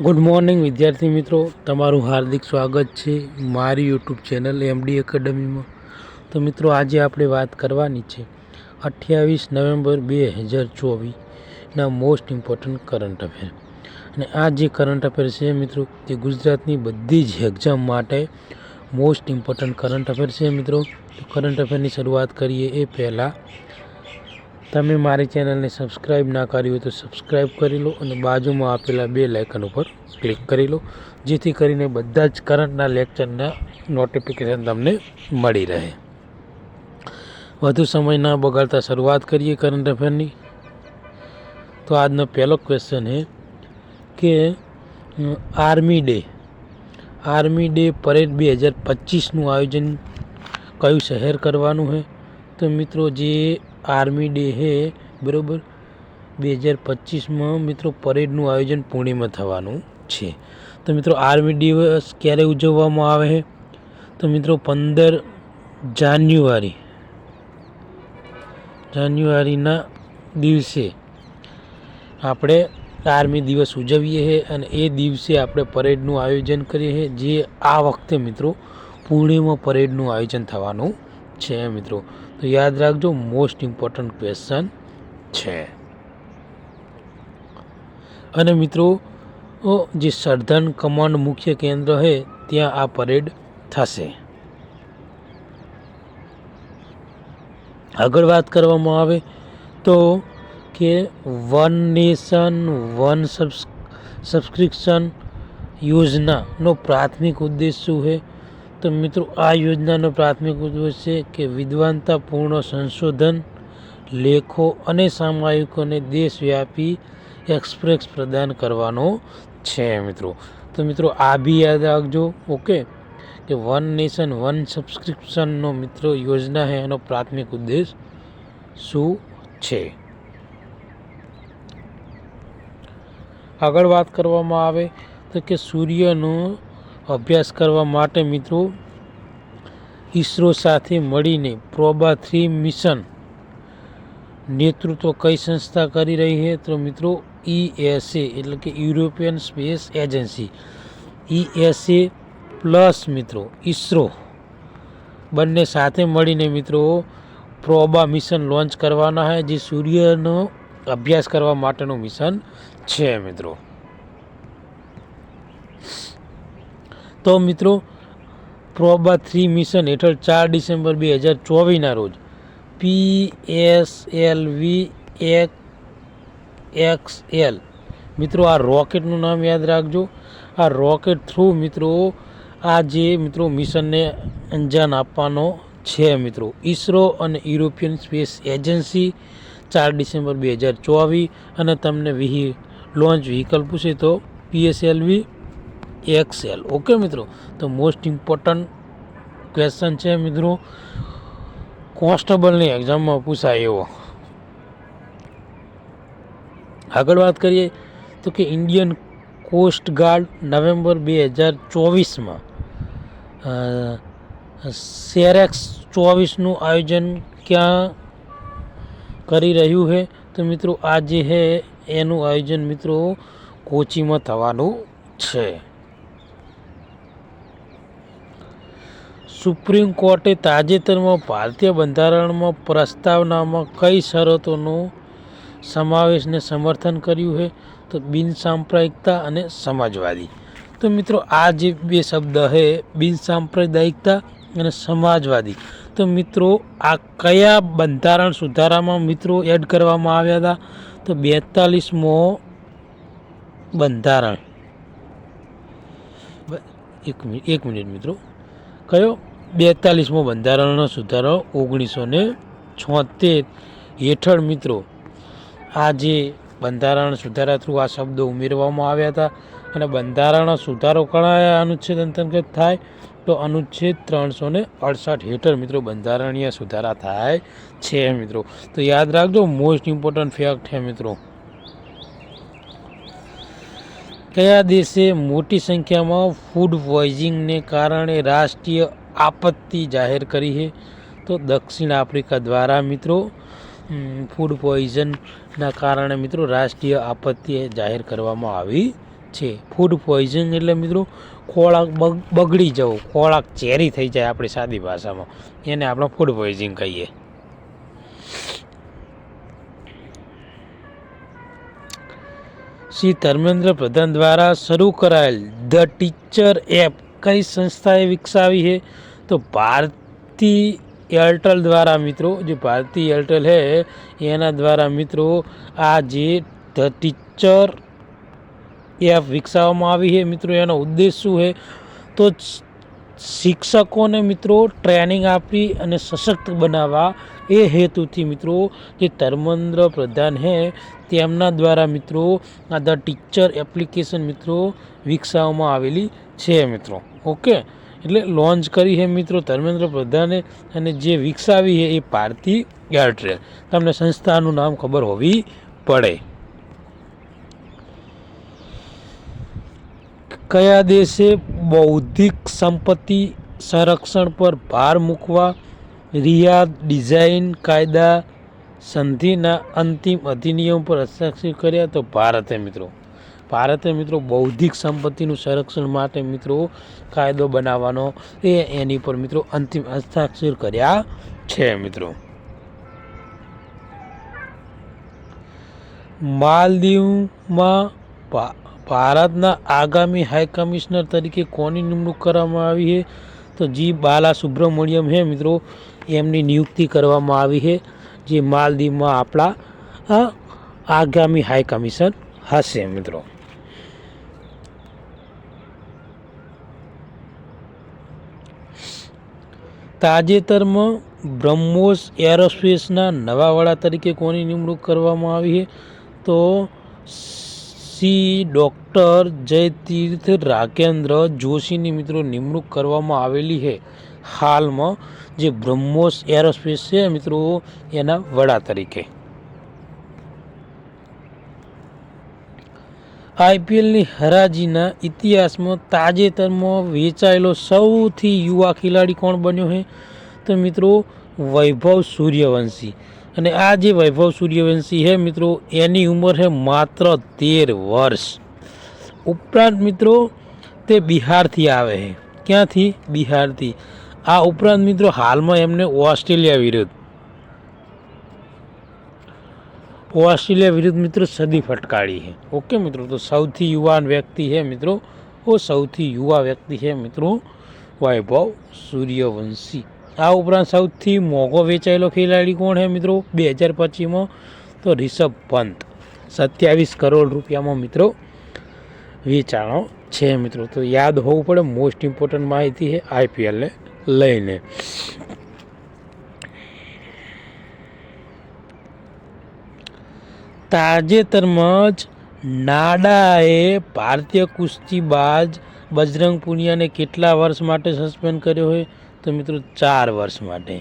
Good morning વિદ્યાર્થી મિત્રો, તમારું હાર્દિક સ્વાગત છે મારી યુટ્યુબ ચેનલ એમડી એકેડમીમાં। તો મિત્રો, આજે આપણે વાત કરવાની છે 28 નવેમ્બર 2024ના મોસ્ટ ઇમ્પોર્ટન્ટ કરંટ અફેર। અને આ જે કરંટ અફેર છે મિત્રો, તે ગુજરાતની બધી જ એક્ઝામ માટે મોસ્ટ ઇમ્પોર્ટન્ટ કરંટ અફેર છે મિત્રો। કરંટ અફેરની શરૂઆત કરીએ એ પહેલાં તમે મારી ચેનલને સબસ્ક્રાઈબ ના કરી હોય તો સબસ્ક્રાઈબ કરી લો અને બાજુમાં આપેલા બે લાઇકન ઉપર ક્લિક કરી લો, જેથી કરીને બધા જ કરંટના લેક્ચરના નોટિફિકેશન તમને મળી રહે। વધુ સમય ના બગાડતા શરૂઆત કરીએ કરંટ અફેરની। તો આજનો પહેલો ક્વેશ્ચન છે કે આર્મી ડે પરેડ 2025નું આયોજન કયું શહેર કરવાનું છે? તો મિત્રો, જે આર્મી ડે છે બરાબર 2025માં મિત્રો પરેડનું આયોજન પુણેમાં થવાનું છે। તો મિત્રો, આર્મી દિવસ ક્યારે ઉજવવામાં આવે છે? તો મિત્રો 15 જાન્યુઆરીના દિવસે આપણે આર્મી દિવસ ઉજવીએ છીએ અને એ દિવસે આપણે પરેડનું આયોજન કરીએ છીએ, જે આ વખતે મિત્રો પુણેમાં પરેડનું આયોજન થવાનું છે મિત્રો। તો યાદ રાખજો, મોસ્ટ ઇમ્પોર્ટન્ટ ક્વેશ્ચન છે। અને મિત્રો, જે સર્ધન કમાન્ડ મુખ્ય કેન્દ્ર છે ત્યાં આ પરેડ થશે। આગળ વાત કરવામાં આવે તો કે વન નેશન વન સબસ્ક્રિપ્શન યોજનાનો પ્રાથમિક ઉદ્દેશ શું છે? તો મિત્રો, આ યોજનાનો પ્રાથમિક ઉદ્દેશ છે કે વિદ્વતાપૂર્ણ સંશોધન, લેખો અને સામયિકોને દેશવ્યાપી એક્સપ્રેસ પ્રદાન કરવાનો છે મિત્રો। તો મિત્રો, આ બી યાદ રાખજો, ઓકે, કે વન નેશન વન સબસ્ક્રિપ્શનનો મિત્રો યોજના છે, એનો પ્રાથમિક ઉદ્દેશ શું છે? આગળ વાત કરવામાં આવે તો કે સૂર્યનો અભ્યાસ કરવા માટે મિત્રો ઈસરો સાથે મળીને પ્રોબા 3 મિશન નેતૃત્વ કઈ સંસ્થા કરી રહી છે? તો મિત્રો ESA એટલે કે European space agency, ESA plus મિત્રો ઈસરો બંને સાથે મળીને મિત્રો પ્રોબા મિશન લોન્ચ કરવાના છે, જે સૂર્યનો અભ્યાસ કરવા માટેનું મિશન છે મિત્રો। તો મિત્રો, પ્રોબા 3 મિશન હેઠળ 4 ડિસેમ્બર 2024ના રોજ PSLV XL મિત્રો, આ રોકેટનું નામ યાદ રાખજો। આ રોકેટ થ્રુ મિત્રો આ જે મિત્રો મિશનને અંજામ આપવાનો છે મિત્રો ઈસરો અને યુરોપિયન સ્પેસ એજન્સી 4 ડિસેમ્બર 2024। અને તમને લોન્ચ વ્હીકલ પૂછે તો PSLV XL, ઓકે મિત્રો। તો મોસ્ટ ઇમ્પોર્ટન્ટ ક્વેશ્ચન છે મિત્રો, કોન્સ્ટેબલની એક્ઝામમાં પૂછાય એવો। આગળ વાત કરીએ તો કે ઇન્ડિયન કોસ્ટ ગાર્ડ નવેમ્બર 2024માં સેરેક્સ 24નું આયોજન ક્યાં કરી રહ્યું છે? તો મિત્રો, આ જે છે એનું આયોજન મિત્રો કોચીમાં થવાનું છે। સુપ્રીમ કોર્ટે તાજેતરમાં ભારતીય બંધારણમાં પ્રસ્તાવનામાં કઈ શરતોનો સમાવેશને સમર્થન કર્યું છે? તો બિનસાંપ્રદાયિકતા અને સમાજવાદી। તો મિત્રો, આ જે બે શબ્દ છે બિનસાંપ્રદાયિકતા અને સમાજવાદી, તો મિત્રો આ કયા બંધારણ સુધારામાં મિત્રો એડ કરવામાં આવ્યા હતા? તો 42મો બંધારણ, એક મિનિટ મિત્રો, કયો? 42મો બંધારણનો સુધારો 1976 હેઠળ મિત્રો આ જે બંધારણ સુધારા થ્રુ આ શબ્દો ઉમેરવામાં આવ્યા હતા। અને બંધારણ સુધારો કયા અનુચ્છેદ અંતર્ગત થાય? તો અનુચ્છેદ 368 હેઠળ મિત્રો બંધારણીય સુધારા થાય છે મિત્રો। તો યાદ રાખજો, મોસ્ટ ઇમ્પોર્ટન્ટ ફેક્ટ છે મિત્રો। કયા દેશે મોટી સંખ્યામાં ફૂડ પોઈઝનિંગને કારણે રાષ્ટ્રીય આપત્તિ જાહેર કરી છે? તો દક્ષિણ આફ્રિકા દ્વારા મિત્રો ફૂડ પોઈઝનના કારણે મિત્રો રાષ્ટ્રીય આપત્તિ જાહેર કરવામાં આવી છે. ફૂડ પોઈઝન એટલે મિત્રો ખોરાક બગડી જવો, ખોરાક ઝેરી થઈ જાય આપણી સાદી ભાષામાં, એને આપણે ફૂડ પોઈઝન કહીએ. શ્રી ધર્મેન્દ્ર પ્રધાન દ્વારા શરૂ કરાયેલ ધ ટીચર એપ કઈ સંસ્થાએ વિકસાવી છે? તો ભારતી એરટેલ દ્વારા મિત્રો, જે ભારતી એરટેલ है એના દ્વારા મિત્રો આ જે ધ ટીચર એપ વિકસાવવામાં આવી છે મિત્રો. એનો ઉદ્દેશ શું છે? તો શિક્ષકોને મિત્રો ટ્રેનિંગ આપી અને સશક્ત બનાવવા એ હેતુથી મિત્રો જે ધર્મેન્દ્ર પ્રધાન છે તેમના દ્વારા મિત્રો આ ધ ટીચર એપ્લિકેશન મિત્રો વિકસાવવામાં આવેલી છે મિત્રો. ઓકે, એટલે લોન્ચ કરી છે મિત્રો ધર્મેન્દ્ર પ્રધાને, અને જે વિકસાવી છે એ ભારતી એરટેલ. તમને સંસ્થાનું નામ ખબર હોવી પડે. કયા દેશે બૌદ્ધિક સંપત્તિ સંરક્ષણ પર ભાર મૂકવા રિયાદ ડિઝાઇન કાયદા સંધિના અંતિમ અધિનિયમ પર હસ્તાક્ષર કર્યા? તો ભારતે મિત્રો. ભારતે મિત્રો બૌદ્ધિક સંપત્તિનું સંરક્ષણ માટે મિત્રો કાયદો બનાવવાનો એની પર મિત્રો અંતિમ હસ્તાક્ષર કર્યા છે મિત્રો. માલદીવમાં ભારતના આગામી હાઈ કમિશનર તરીકે કોની નિમણૂક કરવામાં આવી છે? તો જી બાલા સુબ્રમણ્યમ છે મિત્રો, એમની નિયુક્તિ કરવામાં આવી છે, જે માલદીવમાં આપણા આગામી હાઈ કમિશનર હશે મિત્રો. તાજેતરમાં બ્રહ્મોસ એરોસ્પેસના નવા વડા તરીકે કોની નિમણૂક કરવામાં આવી છે? તો ડૉક્ટર જયતીર્થ રાકેન્દ્ર જોશીની મિત્રો નિમણૂક કરવામાં આવેલી છે હાલમાં, જે બ્રહ્મોસ એરોસ્પેસ છે મિત્રો એના વડા તરીકે. આઈપીએલની હરાજીના ઇતિહાસમાં તાજેતરમાં વેચાયેલો સૌથી યુવા ખેલાડી કોણ બન્યો છે? તો મિત્રો વૈભવ સૂર્યવંશી. અને આ જે વૈભવ સૂર્યવંશી છે મિત્રો એની ઉંમર છે માત્ર 13 વર્ષ. ઉપરાંત મિત્રો તે બિહારથી આવે છે. ક્યાંથી? બિહારથી. આ ઉપરાંત મિત્રો હાલમાં એમને ઓસ્ટ્રેલિયા વિરુદ્ધ મિત્રો સદી ફટકારી છે. ઓકે મિત્રો, તો સૌથી યુવાન વ્યક્તિ છે મિત્રો, સૌથી યુવા વ્યક્તિ છે મિત્રો વૈભવ સૂર્યવંશી. આ ઉપરાંત સૌથી મોંઘો વેચાયેલો ખેલાડી કોણ છે મિત્રો 2025માં? તો રિષભ પંત. 27 કરોડ રૂપિયામાં મિત્રો વેચાણો છે મિત્રો. તો યાદ હોવું પડે, મોસ્ટ ઇમ્પોર્ટન્ટ માહિતી છે આઈપીએલને લઈને. તાજેતરમાં જ નાડાએ ભારતીય કુસ્તીબાજ બજરંગ પુનિયાને કેટલા વર્ષ માટે સસ્પેન્ડ કર્યો હોય? તો મિત્રો 4 વર્ષ માટે.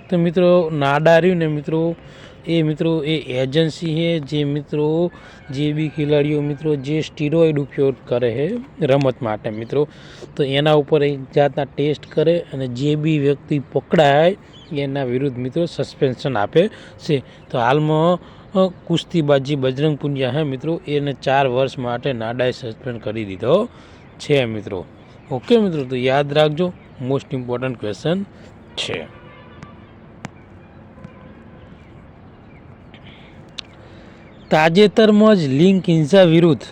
તો મિત્રો નાડા રહ્યું ને મિત્રો એ એજન્સી છે જે મિત્રો જે બી ખેલાડીઓ મિત્રો જે સ્ટીરોઇડ ઉપયોગ કરે છે રમત માટે મિત્રો, તો એના ઉપર એક જાતના ટેસ્ટ કરે અને જે બી વ્યક્તિ પકડાય એના વિરુદ્ધ મિત્રો સસ્પેન્શન આપે છે. તો હાલમાં કુસ્તીબાજી બજરંગ પુનિયા છે મિત્રો, એને 4 વર્ષ માટે નાડાએ સસ્પેન્ડ કરી દીધો છે મિત્રો. ઓકે મિત્રો, તો યાદ રાખજો, મોસ્ટ ઇમ્પોર્ટન્ટ ક્વેશ્ચન છે. તાજેતરમાં જ લિંગ હિંસા વિરુદ્ધ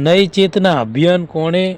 નઈ ચેતના અભિયાન કોણે